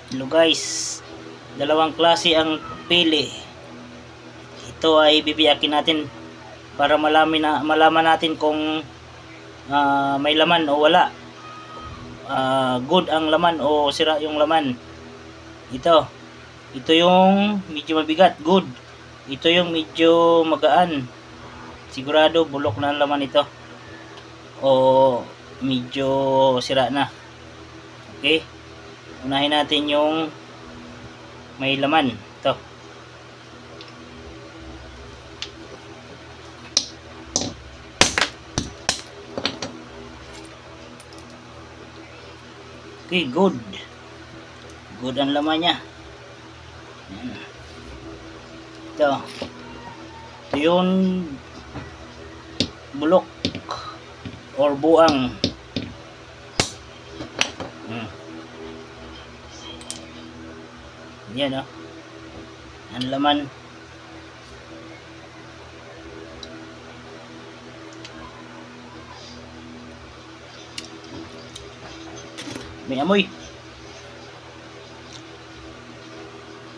Hello guys, dalawang klase ang pili. Ito ay bibiyakin natin para malaman natin kung may laman o wala. Good ang laman o sira yung laman. Ito yung medyo mabigat, good. Ito yung medyo magaan, sigurado bulok na ang laman ito o medyo sira na. Okay, unahin natin yung may laman. Ito, okay, good ang laman nya. Ito yung bulok or buang. Yan ang laman. May amoy.